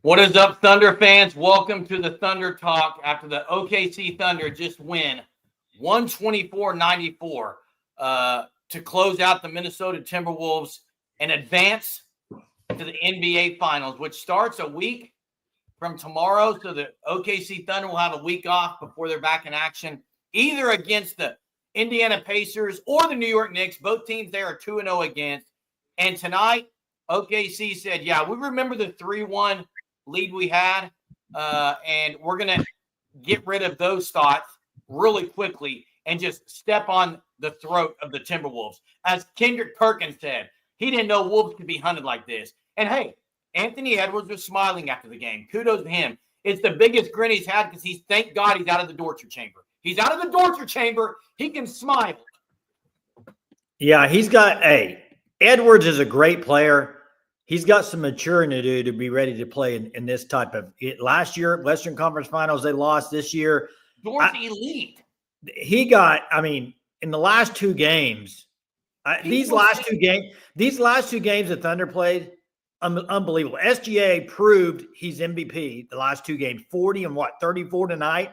What is up, Thunder fans? Welcome to the Thunder Talk after the OKC Thunder just win 124-94 to close out the Minnesota Timberwolves and advance to the NBA Finals, which starts a week from tomorrow. So the OKC Thunder will have a week off before they're back in action, either against the Indiana Pacers or the New York Knicks. Both teams they are 2-0 against. And tonight, OKC said, yeah, we remember the 3-1 lead we had, and we're going to get rid of those thoughts really quickly and just step on the throat of the Timberwolves. As Kendrick Perkins said, he didn't know Wolves could be hunted like this. And, hey, Anthony Edwards was smiling after the game. Kudos to him. It's the biggest grin he's had because thank God he's out of the torture chamber. He's out of the torture chamber. He can smile. Yeah, Edwards is a great player. He's got some maturing to do to be ready to play in this type of – last year, Western Conference Finals, they lost. This year – elite. He got – in the last two games, these last two games the Thunder played, unbelievable. SGA proved he's MVP the last two games, 40 and 34 tonight.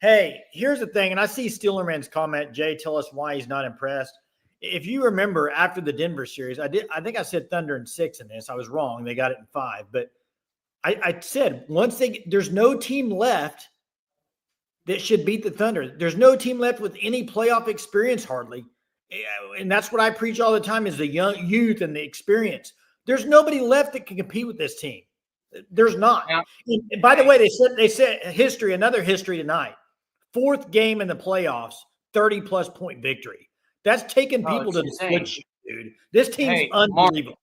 Hey, here's the thing, and I see Steelerman's comment, Jay, tell us why he's not impressed. If you remember after the Denver series, I think I said Thunder in 6 in this. I was wrong. They got it in 5. But I said there's no team left that should beat the Thunder. There's no team left with any playoff experience hardly. And that's what I preach all the time is the young youth and the experience. There's nobody left that can compete with this team. There's not. And by the way, they said another history tonight. 4th game in the playoffs, 30-plus point victory. That's taking people to the switch, dude. This team's unbelievable.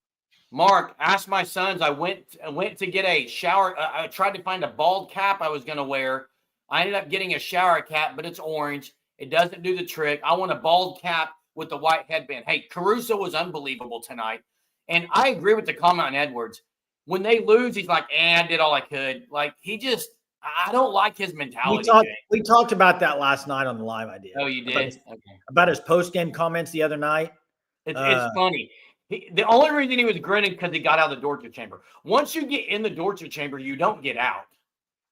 Mark, ask my sons. I went to get a shower. I tried to find a bald cap I was going to wear. I ended up getting a shower cap, but it's orange. It doesn't do the trick. I want a bald cap with the white headband. Hey, Caruso was unbelievable tonight. And I agree with the comment on Edwards. When they lose, he's like, I did all I could. Like, I don't like his mentality. We talked about that last night on the live idea. Oh, you did? About his post-game comments the other night. It's funny. The only reason he was grinning because he got out of the torture chamber. Once you get in the torture chamber, you don't get out.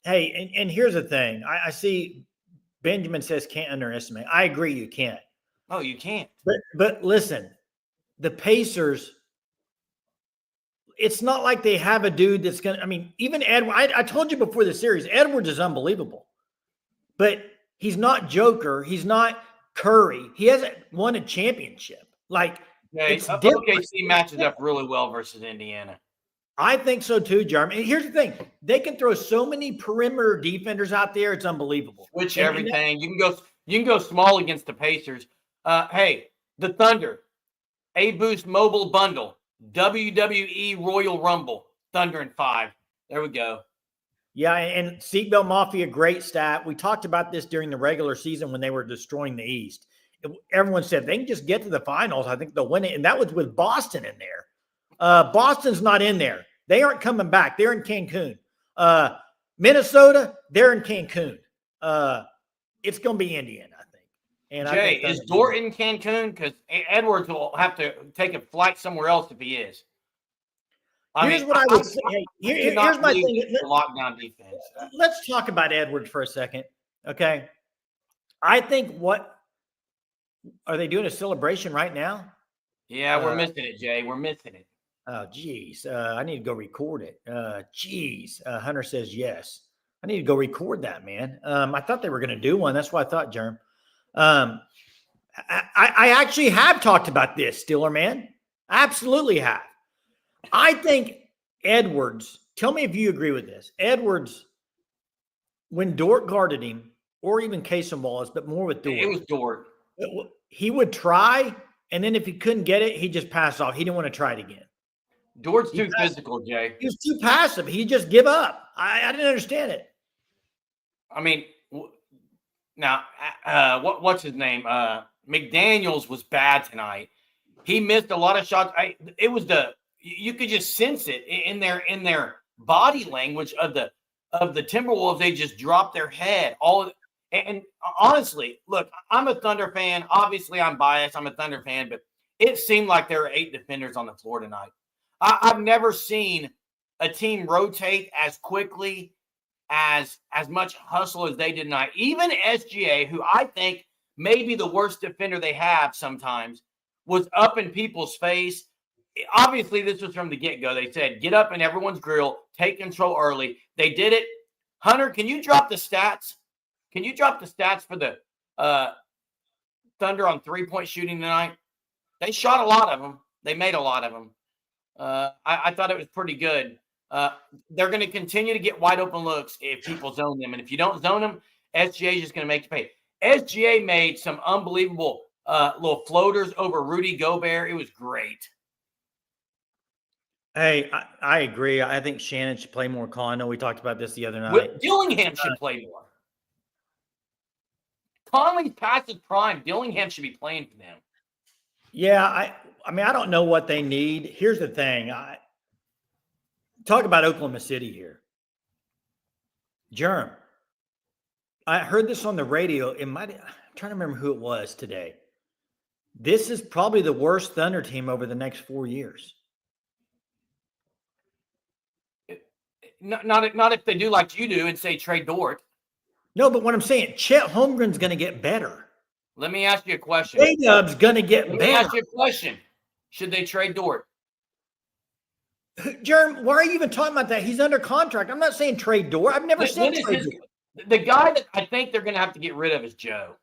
Hey, and here's the thing. I see Benjamin says can't underestimate. I agree you can't. Oh, you can't. But listen, the Pacers – it's not like they have a dude that's going to – even Edwards – I told you before the series, Edwards is unbelievable. But he's not Joker. He's not Curry. He hasn't won a championship. It's different. OKC matches up really well versus Indiana. I think so too, Jeremy. And here's the thing. They can throw so many perimeter defenders out there. It's unbelievable. Switch everything. You can go small against the Pacers. Hey, the Thunder, A-Boost Mobile Bundle. WWE Royal Rumble, Thunder in 5. There we go. Yeah, and Seatbelt Mafia, great stat. We talked about this during the regular season when they were destroying the East. Everyone said they can just get to the finals. I think they'll win it. And that was with Boston in there. Boston's not in there. They aren't coming back. They're in Cancun. Minnesota, they're in Cancun. It's going to be Indiana, I think. And Jay, is Dort in Cancun? Because Edwards will have to take a flight somewhere else if he is. Here's what I would say. Here's my thing. Lockdown defense. Let's talk about Edwards for a second, okay? I think are they doing a celebration right now? Yeah, we're missing it, Jay. We're missing it. Oh, geez. I need to go record it. Hunter says yes. I need to go record that, man. I thought they were going to do one. That's what I thought, Jerm. I actually have talked about this, Steeler man. I absolutely have. I think Edwards, tell me if you agree with this. Edwards, when Dort guarded him, or even Casey Wallace, but more with Dort. It was Dort. He would try, and then if he couldn't get it, he'd just pass off. He didn't want to try it again. Dort's too physical, Jay. He was too passive. He'd just give up. I didn't understand it. Now, what's his name? McDaniels was bad tonight. He missed a lot of shots. You could just sense it in their body language of the Timberwolves. They just dropped their head. And honestly, look, I'm a Thunder fan. Obviously, I'm biased. I'm a Thunder fan, but it seemed like there were 8 defenders on the floor tonight. I've never seen a team rotate as quickly, as much hustle as they did tonight. Even SGA, who I think may be the worst defender they have sometimes, was up in people's face. Obviously, this was from the get-go. They said, get up in everyone's grill, take control early. They did it. Hunter, can you drop the stats? Can you drop the stats for the Thunder on three-point shooting tonight? They shot a lot of them. They made a lot of them. I thought it was pretty good. They're going to continue to get wide open looks if people zone them. And if you don't zone them, SGA is just going to make you pay. SGA made some unbelievable little floaters over Rudy Gobert. It was great. Hey, I agree. I think Shannon should play more call. I know we talked about this the other night. Dillingham should play more. Conley's past his prime. Dillingham should be playing for them. Yeah, I mean, I don't know what they need. Here's the thing. Talk about Oklahoma City here. Germ. I heard this on the radio. I'm trying to remember who it was today. This is probably the worst Thunder team over the next 4 years. Not if they do like you do and say trade Dort. No, but what I'm saying, Chet Holmgren's going to get better. Let me ask you a question. J-Dub's going to get better. Let me ask you a question. Should they trade Dort? Jerm, why are you even talking about that? He's under contract. I'm not saying trade Dort. I've never said trade Dort. The guy that I think they're going to have to get rid of is Joe.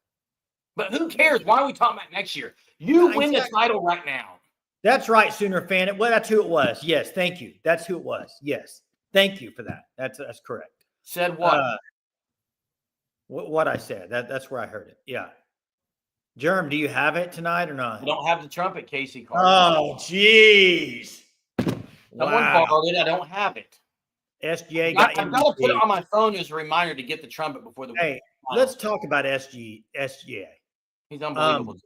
But who cares? Why are we talking about next year? You win the title right now. That's right, Sooner fan. Well, that's who it was. Yes, thank you. That's who it was. Yes. Thank you for that. That's correct. Said what? What I said. That's where I heard it. Yeah. Jerm, do you have it tonight or not? I don't have the trumpet, Casey Carter. Oh, jeez. Someone borrowed it. I don't have it. SGA I've got to put it on my phone as a reminder to get the trumpet before the. Hey, let's talk about SGA. He's unbelievable.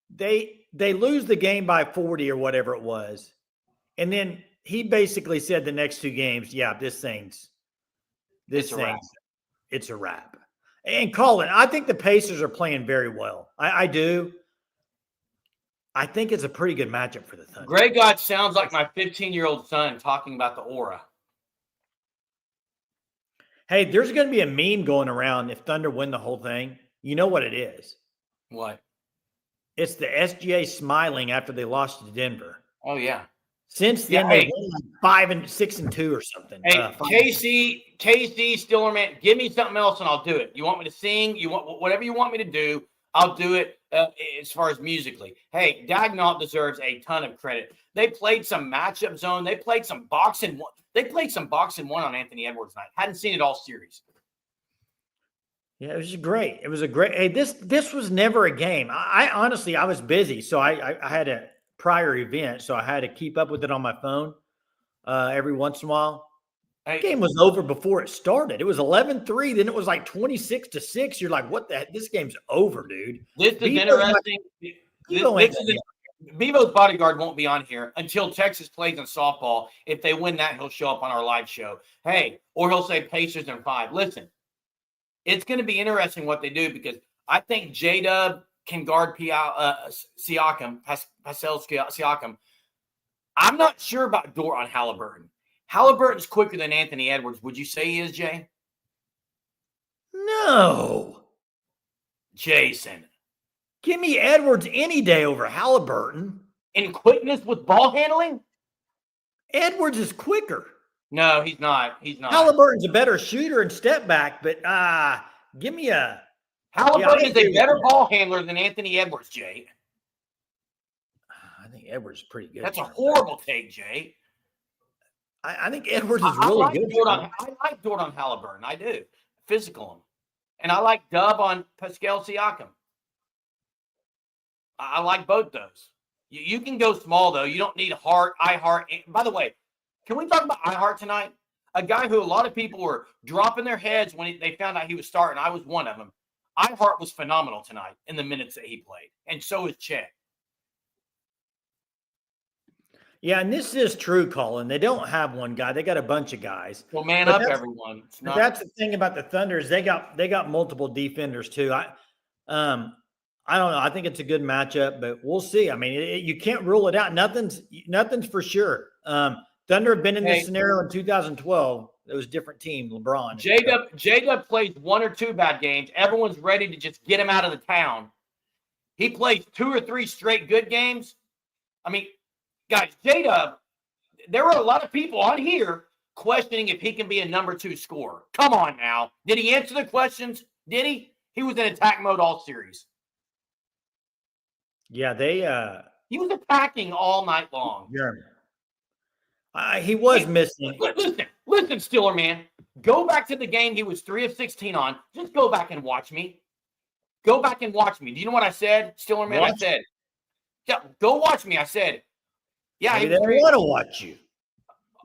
They lose the game by 40 or whatever it was, and then he basically said the next two games, yeah, it's a wrap. And Colin, I think the Pacers are playing very well. I do. I think it's a pretty good matchup for the Thunder. Greg God sounds like my 15-year-old son talking about the aura. Hey, there's going to be a meme going around if Thunder win the whole thing. You know what it is? What? It's the SGA smiling after they lost to Denver. Oh, yeah. Since then, they won like 5 and 6 and 2 or something. Hey, KC, Stillerman, give me something else and I'll do it. You want me to sing? You want whatever you want me to do, I'll do it as far as musically. Hey, Dagnall deserves a ton of credit. They played some matchup zone. They played some boxing one. They played some boxing one on Anthony Edwards night. Hadn't seen it all series. Yeah, it was great. It was a great. Hey, this was never a game. I honestly, I was busy, so I had a prior event, so I had to keep up with it on my phone every once in a while. The game was over before it started. It was 11-3. Then it was like 26-6. You're like, what the heck? This game's over, dude. This is interesting. Bevo's bodyguard won't be on here until Texas plays in softball. If they win that, he'll show up on our live show. Hey, or he'll say Pacers in 5. Listen, it's going to be interesting what they do because I think J-Dub can guard Siakam, Pascal Siakam. I'm not sure about Dort on Halliburton. Halliburton's quicker than Anthony Edwards. Would you say he is, Jay? No. Jason. Give me Edwards any day over Halliburton. In quickness with ball handling? Edwards is quicker. No, he's not. He's not. Halliburton's a better shooter and step back, but give me a... Halliburton is a better ball handler than Anthony Edwards, Jay. I think Edwards is pretty good. That's a horrible take, Jay. I think Edwards is really good. I like Dort on Halliburton. I do. Physical him. And I like Dub on Pascal Siakam. I like both those. You can go small, though. You don't need iHeart. By the way, can we talk about iHeart tonight? A guy who a lot of people were dropping their heads when they found out he was starting. I was one of them. iHeart was phenomenal tonight in the minutes that he played. And so is Chet. Yeah, and this is true, Colin. They don't have one guy. They got a bunch of guys. Well, man up, everyone. That's the thing about the Thunder is they got multiple defenders too. I don't know. I think it's a good matchup, but we'll see. I mean, you can't rule it out. Nothing's for sure. Thunder have been in this scenario in 2012. It was a different team, LeBron. J-Dub plays 1 or 2 bad games. Everyone's ready to just get him out of the town. He plays 2 or 3 straight good games. I mean, guys, J-Dub, there were a lot of people on here questioning if he can be a number 2 scorer. Come on now. Did he answer the questions? Did he? He was in attack mode all series. Yeah, he was attacking all night long. He was missing. Listen, Steeler man. Go back to the game he was 3 of 16 on. Just go back and watch me. Go back and watch me. Do you know what I said, Steeler man? I said, yeah, go watch me. I said, yeah. Maybe they don't want to watch you.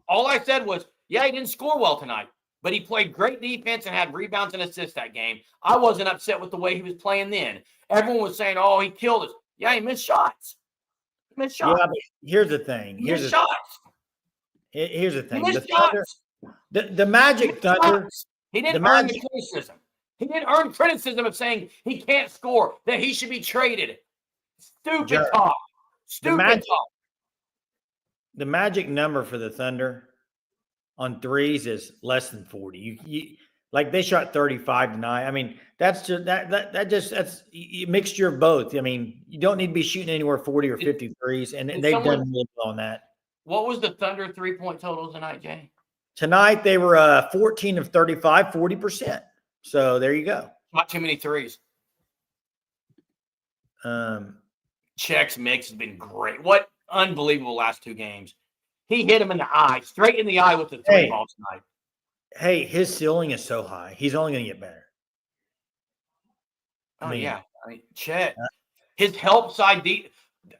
All I said was, yeah, he didn't score well tonight, but he played great defense and had rebounds and assists that game. I wasn't upset with the way he was playing then. Everyone was saying, oh, he killed us. Yeah, he missed shots. Yeah, but here's the thing. Here's the thing. The Magic Thunder. He didn't earn the criticism. He didn't earn criticism of saying he can't score, that he should be traded. Stupid talk. Stupid talk. The magic number for the Thunder on threes is less than 40. Like they shot 35 tonight. I mean, that's just that's a mixture of both. I mean, you don't need to be shooting anywhere 40 or 50 threes, and they've done really well on that. What was the Thunder 3-point total tonight, Jay? Tonight they were 14 of 35, 40%. So there you go. Not too many threes. Check's mix has been great. What unbelievable last 2 games. He hit him in the eye, straight in the eye with the 3 ball tonight. Hey, his ceiling is so high. He's only going to get better. I mean, Chet, his help side.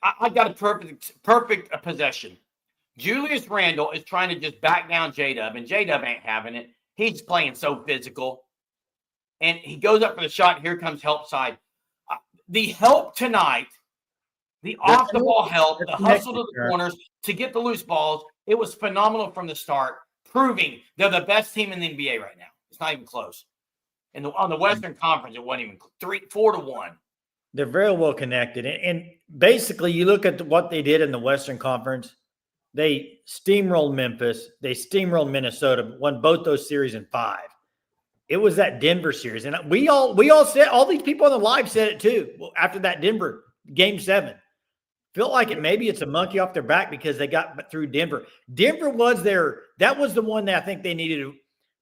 I got a perfect possession. Julius Randle is trying to just back down J-Dub, and J-Dub ain't having it. He's playing so physical. And he goes up for the shot. Here comes help side. The help tonight, the off-the-ball help, the hustle to the corners to get the loose balls, it was phenomenal from the start, proving they're the best team in the NBA right now. It's not even close. And on the Western Conference, it wasn't even 4-1. They're very well connected. And basically, you look at what they did in the Western Conference. They steamrolled Memphis. They steamrolled Minnesota, won both those series in 5. It was that Denver series. And we all said, all these people on the live said it too. Well, after that Denver game 7, felt like maybe it's a monkey off their back because they got through Denver. Denver was that was the one that I think they needed.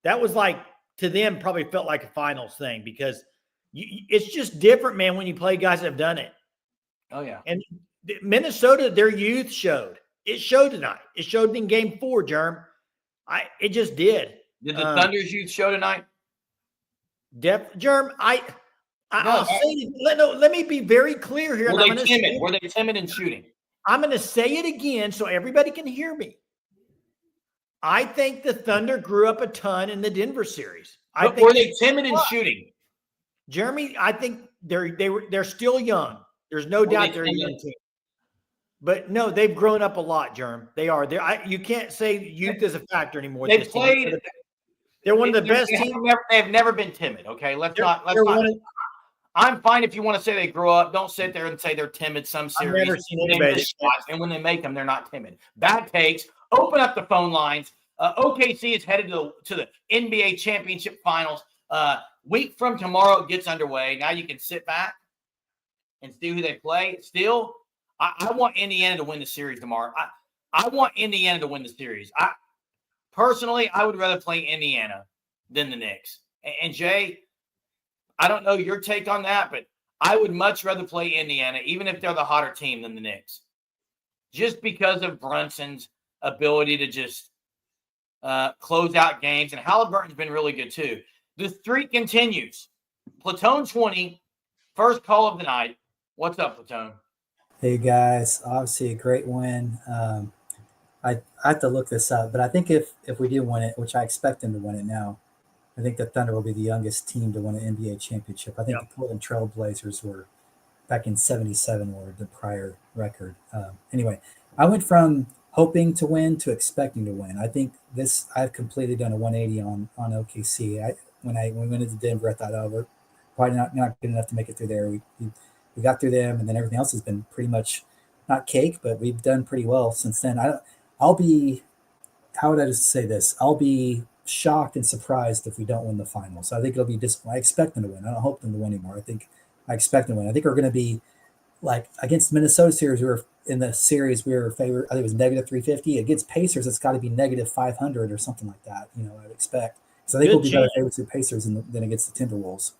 That was like, to them, probably felt like a finals thing because it's just different, man, when you play guys that have done it. Oh, yeah. And Minnesota, their youth showed. It showed tonight. It showed in game 4, Germ. It just did. Did the Thunder's youth show tonight? Germ, I'll say, let me be very clear here. Were they timid? Were they timid in shooting? I'm going to say it again so everybody can hear me. I think the Thunder grew up a ton in the Denver series. Were they timid in shooting? Jeremy, I think they're still young. There's no doubt they're a young team. But no, they've grown up a lot, Germ. They are. You can't say youth is a factor anymore. They've played. They're one of the best teams. They've never been timid. Okay, let's not. I'm fine if you want to say they grow up. Don't sit there and say they're timid. Some series, I've never seen anybody. And when they make them, they're not timid. Bad takes. Open up the phone lines. OKC is headed to the NBA championship finals. Week from tomorrow, it gets underway. Now you can sit back and see who they play. Still, I want Indiana to win the series tomorrow. I want Indiana to win the series. Personally, I would rather play Indiana than the Knicks. And Jay, I don't know your take on that, but I would much rather play Indiana, even if they're the hotter team, than the Knicks. Just because of Brunson's ability to just close out games. And Halliburton's been really good too. The streak continues. Platone 20, first call of the night. What's up, Platone? Hey, guys. Obviously a great win. I have to look this up, but I think if we do win it, which I expect them to win it now, I think the Thunder will be the youngest team to win an NBA championship. I think the Portland Trail Blazers were back in '77 were the prior record. Anyway, I went from hoping to win to expecting to win. I think I've completely done a 180 on OKC. When we went into Denver, I thought, we're probably not good enough to make it through there. We we got through them, and then everything else has been pretty much not cake, but we've done pretty well since then. I'll be, how would I just say this? I'll be shocked and surprised if we don't win the finals. I think it'll be disappointing. I expect them to win. I don't hope them to win anymore. I expect them to win. I think we're going to be like against Minnesota series. We were in the series. We were favored. I think it was negative 350 against Pacers. It's got to be negative 500 or something like that. I'd expect. So I think we'll be better favorites with Pacers than against the Timberwolves.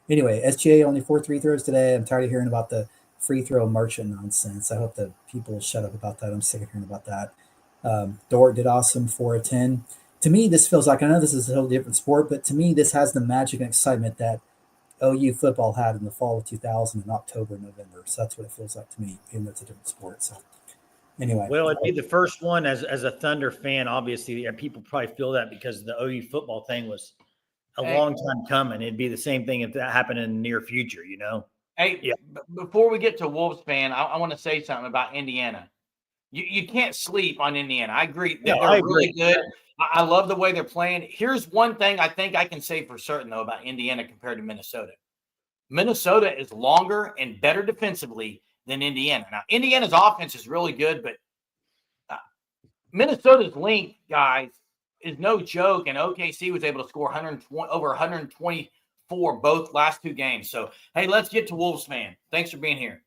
Anyway, SGA only 4 free throws today. I'm tired of hearing about the free throw merchant nonsense. I hope that people will shut up about that. I'm sick of hearing about that. Dort did awesome, 4 of 10. To me, this feels like, I know this is a whole different sport, but to me, this has the magic and excitement that OU football had in the fall of 2000 in October and November. So that's what it feels like to me, even though it's a different sport. So anyway. Well, it'd be the first one as a Thunder fan, obviously, and people probably feel that because the OU football thing was a long time coming. It'd be the same thing if that happened in the near future, Hey, yeah. Before we get to Wolves fan, I want to say something about Indiana. You can't sleep on Indiana. I agree. They're really good. I love the way they're playing. Here's one thing I think I can say for certain, though, about Indiana compared to Minnesota. Minnesota is longer and better defensively than Indiana. Now, Indiana's offense is really good, but Minnesota's length, guys, is no joke. And OKC was able to score over 124 both last two games. So, hey, let's get to Wolves fan. Thanks for being here.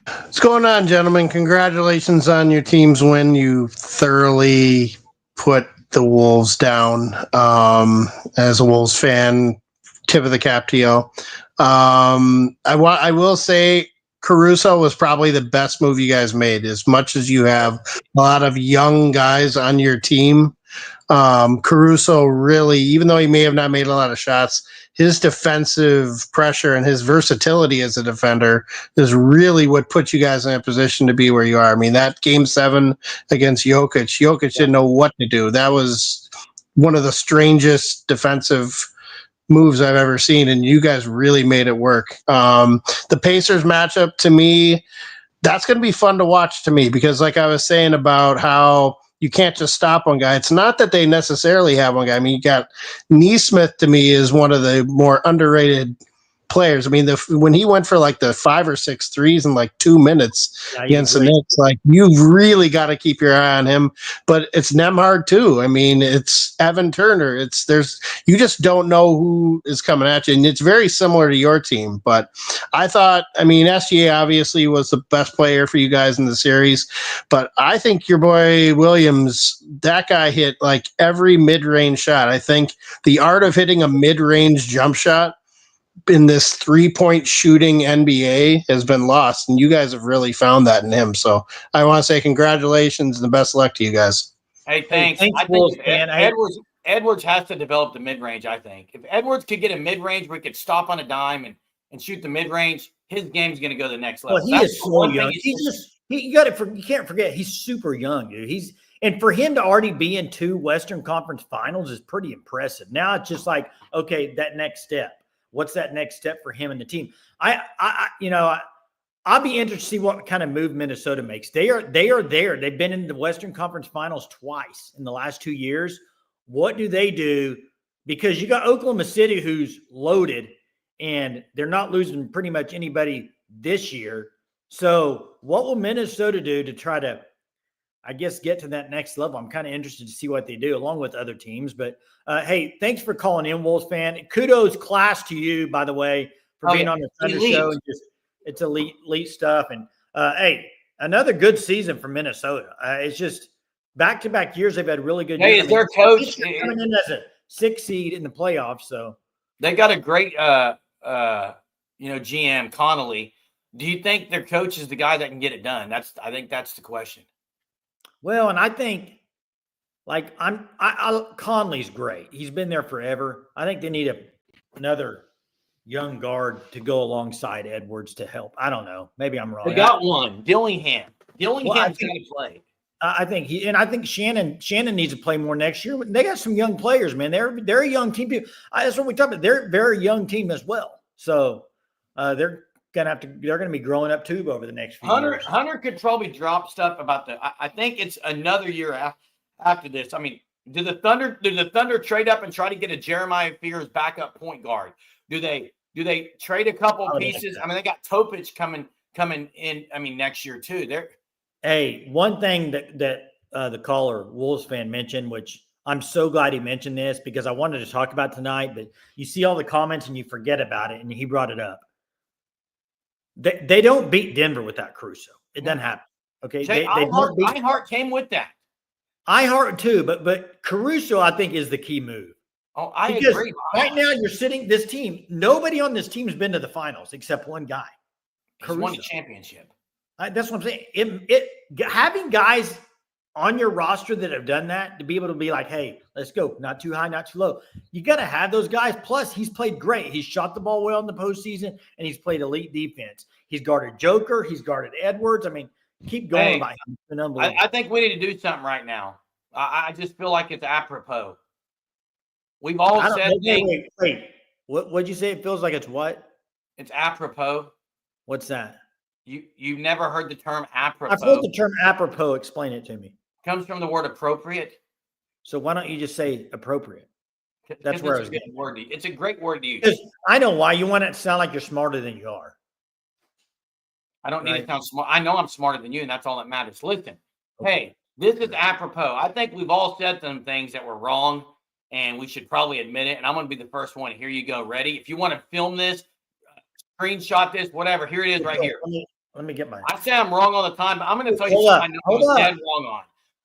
What's going on, gentlemen? Congratulations on your team's win. You thoroughly put the Wolves down. As a Wolves fan, tip of the cap to you. I will say Caruso was probably the best move you guys made. As much as you have a lot of young guys on your team, Caruso really, even though he may have not made a lot of shots, his defensive pressure and his versatility as a defender is really what put you guys in a position to be where you are. I mean, that game 7 against Jokic didn't know what to do. That was one of the strangest defensive moves I've ever seen, and you guys really made it work. The Pacers matchup, to me, that's going to be fun to watch to me, because like I was saying about how you can't just stop one guy. It's not that they necessarily have one guy. I mean, you got Neesmith, to me, is one of the more underrated players. I mean, when he went for like the 5 or 6 threes in like 2 minutes against the Knicks, like, you've really got to keep your eye on him. But it's Nembhard too. I mean, it's Evan Turner. You just don't know who is coming at you, and it's very similar to your team. But I thought, I mean, SGA obviously was the best player for you guys in the series, but I think your boy Williams, that guy hit like every mid-range shot. I think the art of hitting a mid-range jump shot in this 3-point shooting NBA has been lost, and you guys have really found that in him. So I want to say congratulations and the best of luck to you guys. Hey, thanks. I think Edwards has to develop the mid-range, I think. If Edwards could get a mid-range where he could stop on a dime and shoot the mid-range, his game's going to go to the next level. Well, he is so young. You can't forget, he's super young, dude. And for him to already be in 2 Western Conference Finals is pretty impressive. Now it's just like, okay, that next step. What's that next step for him and the team? I'll be interested to see what kind of move Minnesota makes. They are there. They've been in the Western Conference Finals twice in the last 2 years. What do they do? Because you got Oklahoma City, who's loaded, and they're not losing pretty much anybody this year. So what will Minnesota do to try to, I guess, get to that next level? I'm kind of interested to see what they do along with other teams. But, hey, thanks for calling in, Wolves fan. Kudos class to you, by the way, for being on the Thunder Show. And it's elite stuff. And, hey, another good season for Minnesota. It's just back-to-back years they've had really good years. Hey, is their coach coming in as a 6 seed in the playoffs? So they got a great, GM, Connolly. Do you think their coach is the guy that can get it done? I think that's the question. Well, and I think, like, Conley's great. He's been there forever. I think they need another young guard to go alongside Edwards to help. I don't know. Maybe I'm wrong. They got one, Dillingham. Dillingham's going to play. I think Shannon needs to play more next year. They got some young players, man. They're a young team. That's what we talked about. They're a very young team as well. So they're gonna be growing up too over the next few years. Hunter could probably drop stuff about I think it's another year after this. I mean, do the Thunder trade up and try to get a Jeremiah Fears backup point guard? Do they Do they trade a couple I would like pieces? that. I mean, they got Topic coming in. I mean, next year too. Hey, one thing that the caller Wolves fan mentioned, which I'm so glad he mentioned this because I wanted to talk about tonight, but you see all the comments and you forget about it, and he brought it up. They don't beat Denver without Caruso. It doesn't happen. Okay, Jay, they don't beat iHeart came with that. iHeart too, but Caruso I think is the key move. Oh, I Because agree. right now you're sitting this team. Nobody on this team has been to the finals except one guy. He's won the Caruso. championship. That's what I'm saying. Having guys on your roster that have done that to be able to be like, hey, let's go, not too high, not too low. You got to have those guys. Plus, he's played great. He's shot the ball well in the postseason, and he's played elite defense. He's guarded Joker. He's guarded Edwards. I mean, keep going by him. I think we need to do something right now. I just feel like it's apropos. We've all said, wait. What'd you say? It feels like it's what? It's apropos. What's that? You've never heard the term apropos? I've heard the term apropos. Explain it to me. Comes from the word appropriate. So why don't you just say appropriate? That's where I was getting. It's a great word to use. Because I know why. You want it to sound like you're smarter than you are. I don't need to sound smart. I know I'm smarter than you, and that's all that matters. Listen, hey, this is apropos. I think we've all said some things that were wrong, and we should probably admit it. And I'm going to be the first one. Here you go. Ready? If you want to film this, screenshot this, whatever. Here it is right here. Let me get mine. I say I'm wrong all the time, but I'm going to tell you something I know I was dead wrong on.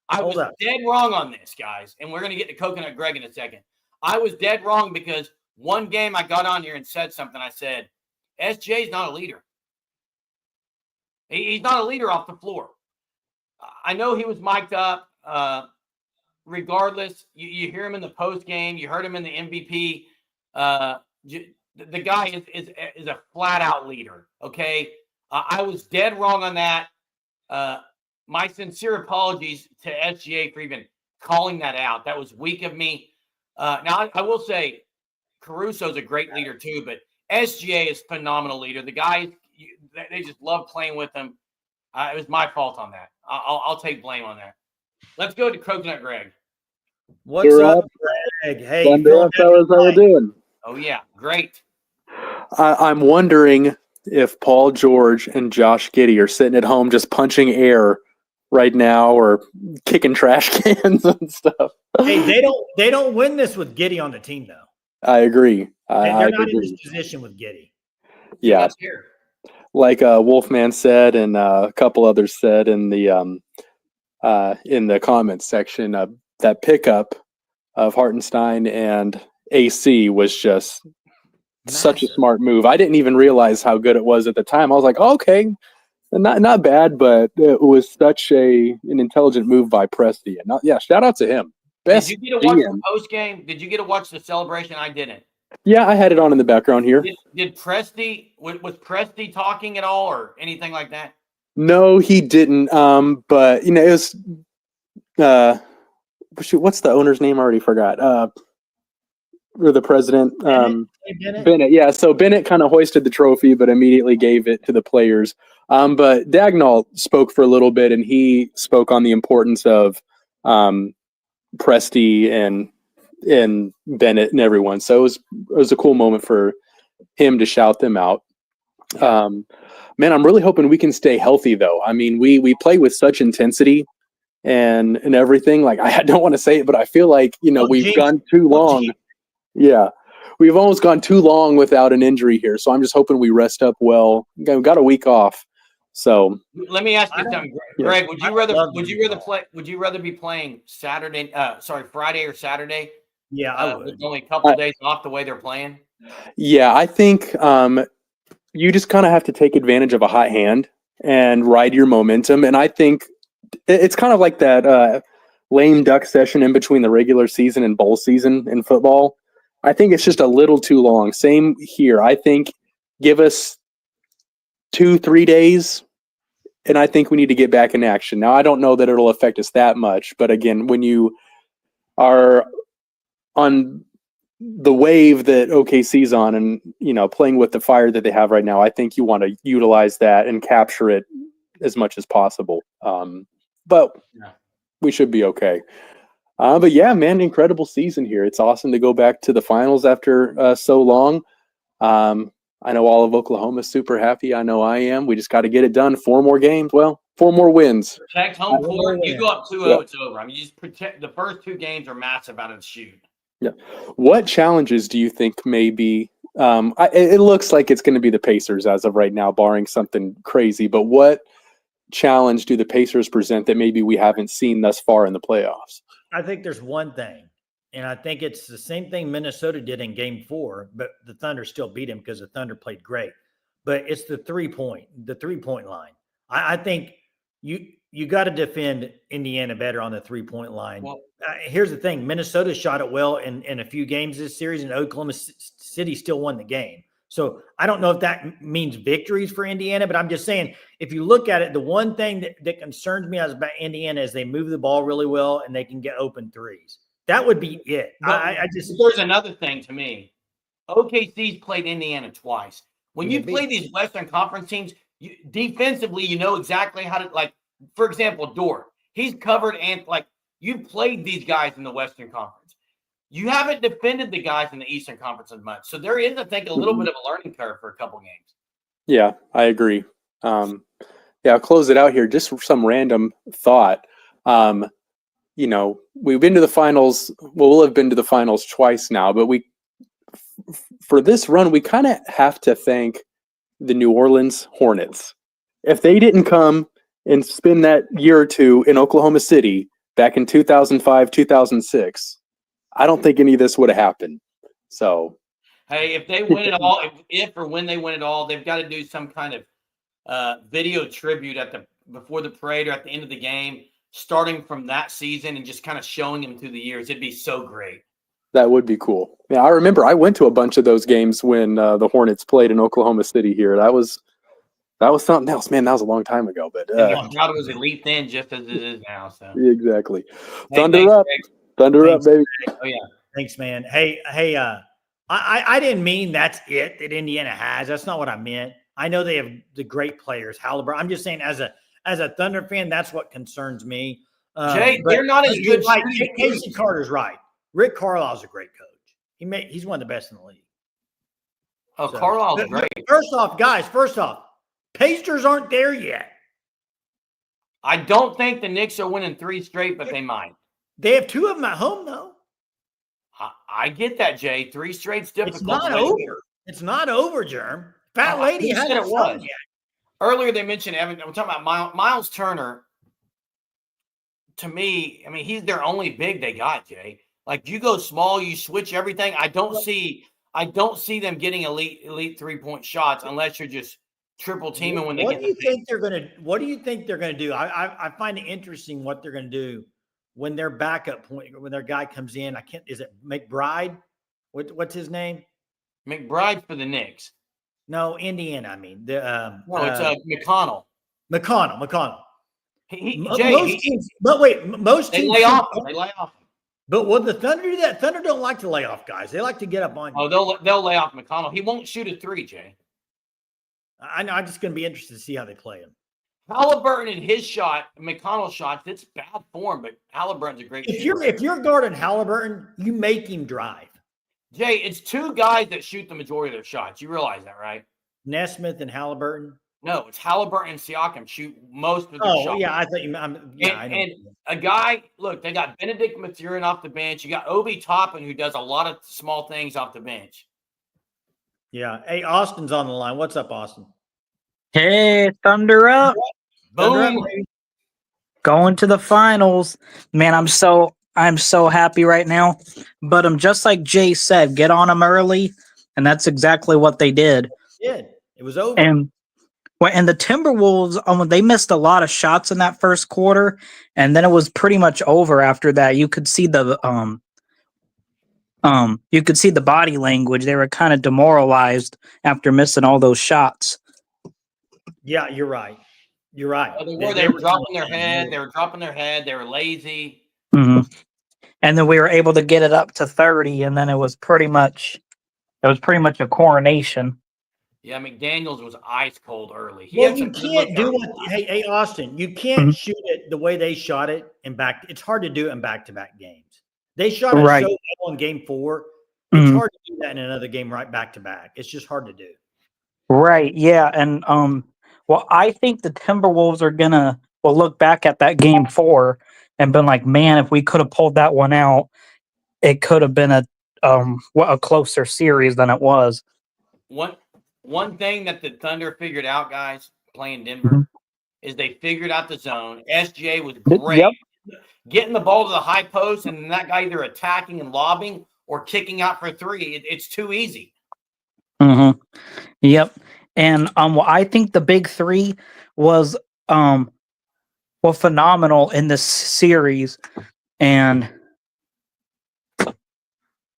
I was dead wrong on this, guys. And we're going to get to Coconut Greg in a second. I was dead wrong because one game I got on here and said something. I said, SJ's not a leader. He's not a leader off the floor. I know he was mic'd up. Regardless, you hear him in the post game. You heard him in the MVP. The guy is a flat out leader. Okay, I was dead wrong on that. My sincere apologies to SGA for even calling that out. That was weak of me. Now I will say Caruso's a great leader too, but SGA is a phenomenal leader. The guys, they just love playing with him. It was my fault on that. I'll take blame on that. Let's go to Coconut Greg. What's up, Greg? Hey, fellas, how you doing? Oh yeah, great. I'm wondering if Paul George and Josh Giddey are sitting at home just punching air right now or kicking trash cans and stuff. Hey, they don't win this with Giddey on the team though. I agree. They're not in this position with Giddey. Yeah. Like Wolfman said, and a couple others said in the comments section, that pickup of Hartenstein and AC was just such a smart move. I didn't even realize how good it was at the time. I was like, oh, okay, not bad, but it was such an intelligent move by Presti. And shout out to him. Best. Did you get to watch the post game? Did you get to watch the celebration? I didn't. Yeah, I had it on in the background here. Did Presti was Presti talking at all or anything like that? No, he didn't. But it was what's the owner's name? I already forgot. Or the president, Bennett. Yeah, so Bennett kind of hoisted the trophy, but immediately gave it to the players. But Dagnall spoke for a little bit, and he spoke on the importance of Presti and Bennett and everyone. So it was a cool moment for him to shout them out. Man, I'm really hoping we can stay healthy though. I mean, we play with such intensity and everything. Like, I don't want to say it, but I feel like, we've gone too long. Yeah. We've almost gone too long without an injury here. So I'm just hoping we rest up well. We've got a week off. So let me ask you something, Greg. Would you rather be playing Friday or Saturday? Yeah, I would. With only a couple of days off the way they're playing. Yeah, I think you just kind of have to take advantage of a hot hand and ride your momentum. And I think it's kind of like that lame duck session in between the regular season and bowl season in football. I think it's just a little too long. Same here. I think give us 2-3 days, and I think we need to get back in action. Now, I don't know that it'll affect us that much, but again, when you are on the wave that OKC's on and, playing with the fire that they have right now, I think you want to utilize that and capture it as much as possible. But we should be okay. But yeah, man, incredible season here. It's awesome to go back to the finals after so long. I know all of Oklahoma's super happy. I know I am. We just got to get it done. 4 more games. Well, 4 more wins. Protect home court. You go up 2-0, Yeah. it's over. I mean, you just protect the first 2 games are massive out of the chute. Yeah. What challenges do you think maybe? It looks like it's going to be the Pacers as of right now, barring something crazy. But what challenge do the Pacers present that maybe we haven't seen thus far in the playoffs? I think there's one thing, and I think it's the same thing Minnesota did in Game 4, but the Thunder still beat him because the Thunder played great. But it's the 3-point line. I think you got to defend Indiana better on the 3-point line. Well, here's the thing: Minnesota shot it well in a few games this series, and Oklahoma City still won the game. So I don't know if that means victories for Indiana, but I'm just saying, if you look at it, the one thing that concerns me about Indiana is they move the ball really well and they can get open threes. That would be it. There's another thing to me. OKC's played Indiana twice. When you play these Western Conference teams, defensively, you know exactly how to, like, for example, Dort. He's covered and, like, you played these guys in the Western Conference. You haven't defended the guys in the Eastern Conference as much. So there is, I think, a little bit of a learning curve for a couple games. Yeah, I agree. I'll close it out here. Just for some random thought. We've been to the finals. Well, we'll have been to the finals twice now, but for this run, we kind of have to thank the New Orleans Hornets. If they didn't come and spend that year or two in Oklahoma City back in 2005, 2006, I don't think any of this would have happened. So, hey, if they win it all, if or when they win it all, they've got to do some kind of video tribute before the parade or at the end of the game, starting from that season and just kind of showing them through the years. It'd be so great. That would be cool. Yeah, I remember I went to a bunch of those games when the Hornets played in Oklahoma City here. That was something else, man. That was a long time ago, but the crowd was elite then, just as it is now. So exactly. Hey, Thunder up, Greg. Thunder up, baby. Oh yeah. Thanks, man. Hey, I didn't mean that's it that Indiana has. That's not what I meant. I know they have the great players, Halliburton. I'm just saying, as a Thunder fan, that's what concerns me. Jay, they're not as good. Like, Casey Carter's right. Rick Carlisle's a great coach. He's one of the best in the league. Oh, so, Carlisle's great. First off, Pacers aren't there yet. I don't think the Knicks are winning 3 straight, but they might. They have 2 of them at home, though. I get that, Jay. 3 straight's difficult. It's not over. It's not over, Germ. Fat lady hasn't won yet. Earlier they mentioned Evan. I'm talking about Miles Turner. To me, I mean, he's their only big they got, Jay. Like, you go small, you switch everything. I don't see them getting elite 3-point shots unless you're just triple teaming when they get. What do you think they're gonna do? I find it interesting what they're gonna do when their backup point, when their guy comes in. Is it McBride? What's his name? McBride for the Knicks. No, Indiana. I mean, it's McConnell. McConnell. Most teams lay off. They lay off. But will the Thunder do that? Thunder don't like to lay off guys. They like to get up on you. Oh, they'll lay off McConnell. He won't shoot a 3, Jay. I know. I'm just going to be interested to see how they play him. Halliburton and his shot, McConnell's shots, it's bad form, but Halliburton's a great shooter. If you're guarding Halliburton, you make him drive. Jay, it's 2 guys that shoot the majority of their shots. You realize that, right? Nesmith and Halliburton. No, it's Halliburton and Siakam shoot most of their shots. Oh, yeah, I thought you. I know. And a guy, look, they got Benedict Mathurin off the bench. You got Obi Toppin, who does a lot of small things off the bench. Yeah. Hey, Austin's on the line. What's up, Austin? Hey, Thunder up. Boom. Thunder up, going to the finals. Man, I'm so happy right now. But just like Jay said, get on them early, and that's exactly what they did. It was over. And the Timberwolves, they missed a lot of shots in that first quarter, and then it was pretty much over after that. You could see the body language. They were kind of demoralized after missing all those shots. Yeah, you're right. You're right. They were dropping their head. They were dropping their head. They were lazy. Mm-hmm. And then we were able to get it up to 30, and then it was pretty much a coronation. Yeah, McDaniels was ice cold early. You can't do it. Hey, Austin, you can't shoot it the way they shot it it's hard to do it in back-to-back games. They shot it so well in game 4. It's hard to do that in another game right back-to-back. It's just hard to do. Right. Yeah. And well, I think the Timberwolves are gonna look back at that game 4 and been like, man, if we could have pulled that one out, it could have been a closer series than it was. One thing that the Thunder figured out, guys, playing Denver, Mhm. is they figured out the zone. SJ was great. Yep. Getting the ball to the high post and then that guy either attacking and lobbing or kicking out for three. It's too easy. Mm-hmm. Yep. And well, I think the big three was phenomenal in this series, and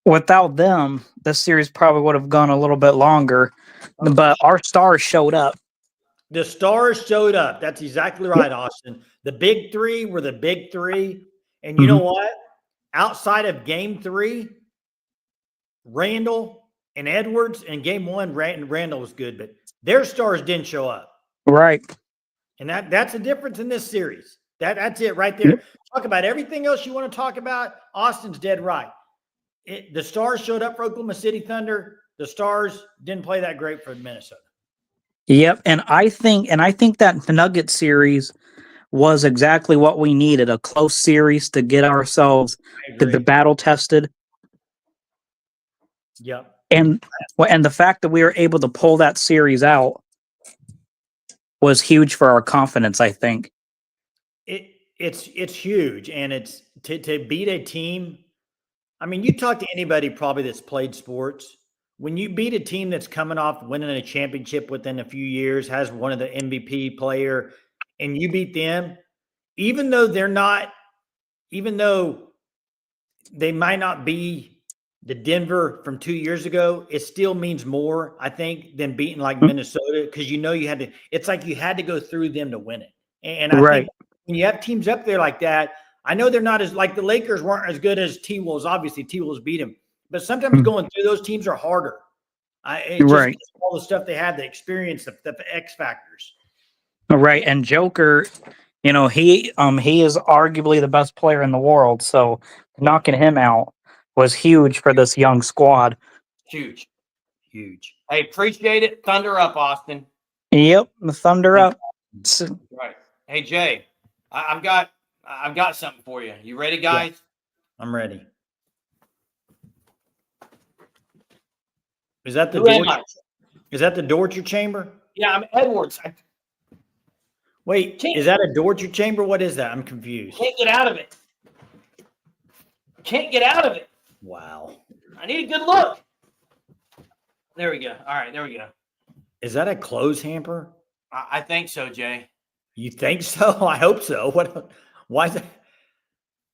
without them, the series probably would have gone a little bit longer. But our stars showed up. The stars showed up. That's exactly right, Austin. The big three were the big three. And you know what? Outside of game 3, Randall and Edwards in game 1, Randall was good, but their stars didn't show up. Right. And that's the difference in this series. That's it right there. Talk about everything else you want to talk about. Austin's dead right. The stars showed up for Oklahoma City Thunder. The stars didn't play that great for Minnesota. Yep. And I think that the Nugget series was exactly what we needed, a close series to get ourselves to the battle tested. Yep. And the fact that we were able to pull that series out was huge for our confidence, I think. It's huge, and it's to beat a team. I mean, you talk to anybody probably that's played sports. When you beat a team that's coming off winning a championship within a few years, has one of the MVP player, and you beat them, even though they might not be the Denver from 2 years ago, it still means more, I think, than beating like Minnesota, because it's like you had to go through them to win it. And I think when you have teams up there like that, I know they're not as like the Lakers weren't as good as T-Wolves. Obviously, T-Wolves beat them, but sometimes going through those teams are harder. Just all the stuff they have, the experience, the X factors. Right. And Joker, he is arguably the best player in the world. So knocking him out was huge for this young squad. Huge. Huge. Hey, appreciate it. Thunder up, Austin. Yep, the Thunder up. Right. Hey, Jay, I've got something for you. You ready, guys? Yeah, I'm ready. Is that the Dorcher chamber? Yeah, I'm Edwards. Wait, is that a Dorcher chamber? What is that? I'm confused. Can't get out of it. Can't get out of it. Wow. I need a good look. There we go. All right, there we go. Is that a clothes hamper? I think so, Jay. You think so? I hope so. Why is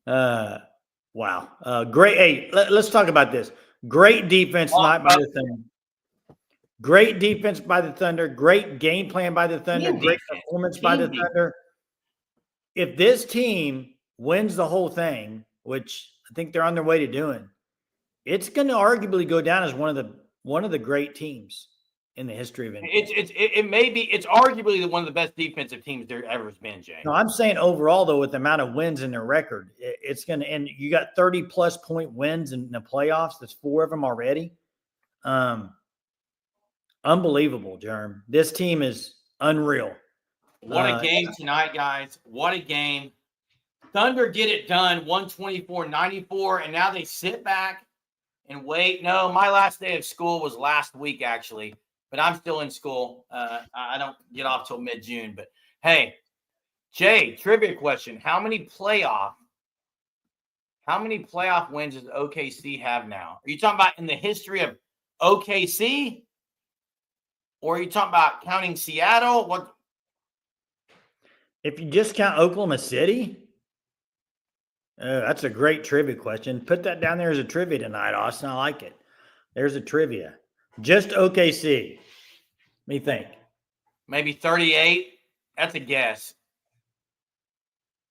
that? Wow. Great. Hey, let's talk about this. Great defense tonight by the Thunder. Great defense by the Thunder. Great game plan by the Thunder. Great performance by the Thunder. If this team wins the whole thing, which I think they're on their way to doing, it's going to arguably go down as one of the great teams in the history of NBA. It's arguably one of the best defensive teams there ever has been, Jay. No, I'm saying overall, though, with the amount of wins in their record, it's going to – and you got 30-plus point wins in the playoffs. That's 4 of them already. Unbelievable, Jerm. This team is unreal. What a game tonight, guys. What a game. Thunder get it done, 124-94, and now they sit back and wait. No, my last day of school was last week, actually, but I'm still in school. I don't get off till mid-June. But, hey, Jay, trivia question. How many playoff wins does OKC have now? Are you talking about in the history of OKC? Or are you talking about counting Seattle? What? If you just count Oklahoma City, that's a great trivia question. Put that down there as a trivia tonight, Austin. I like it. There's a trivia. Just OKC. What do you think? Maybe 38. That's a guess.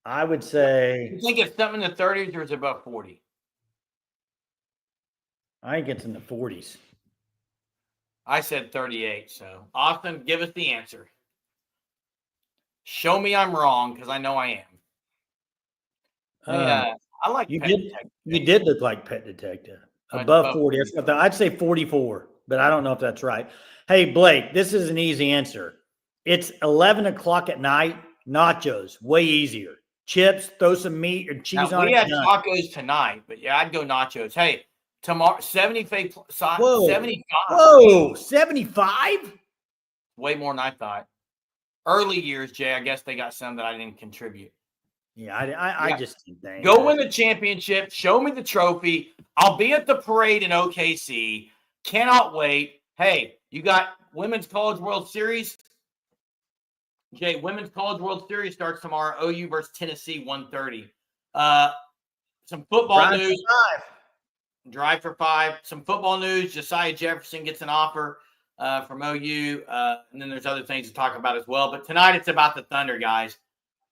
I would say. You think it's something in the 30s or is it about 40? I think it's in the 40s. I said 38. So, Austin, give us the answer. Show me I'm wrong because I know I am. I like you Pet did. Detective. You did look like Pet Detective. Above 40. I'd say 44. but I don't know if that's right. Hey, Blake, this is an easy answer. It's 11 o'clock at night. Nachos, way easier. Chips, throw some meat or cheese Now, on we it. had done. tacos tonight, but yeah, I'd go nachos. Hey, tomorrow, 75. Whoa. 75. Whoa, 75? Way more than I thought. Early years, Jay, I guess they got some that I didn't contribute. Yeah, I just didn't think. Go win the championship. Show me the trophy. I'll be at the parade in OKC. Cannot wait. Hey, you got Women's College World Series. Jay, Women's College World Series starts tomorrow. OU versus Tennessee, 1:30. Some football news. Drive for 5. Some football news. Josiah Jefferson gets an offer from OU. And then there's other things to talk about as well. But tonight it's about the Thunder, guys.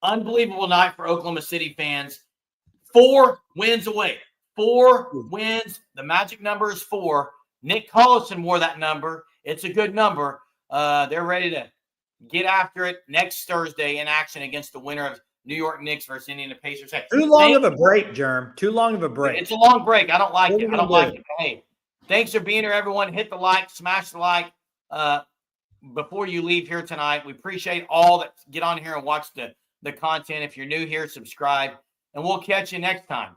Unbelievable night for Oklahoma City fans. 4 wins away. 4 wins. The magic number is 4. Nick Collison wore that number. It's a good number. They're ready to get after it next Thursday in action against the winner of New York Knicks versus Indiana Pacers. Hey, Too long of a break, Germ. Too long of a break. it's a long break. I don't like What it. are we I don't gonna like do? it. Hey, thanks for being here, everyone. Hit the like, smash the like before you leave here tonight. We appreciate all that get on here and watch the content. If you're new here, subscribe, and we'll catch you next time.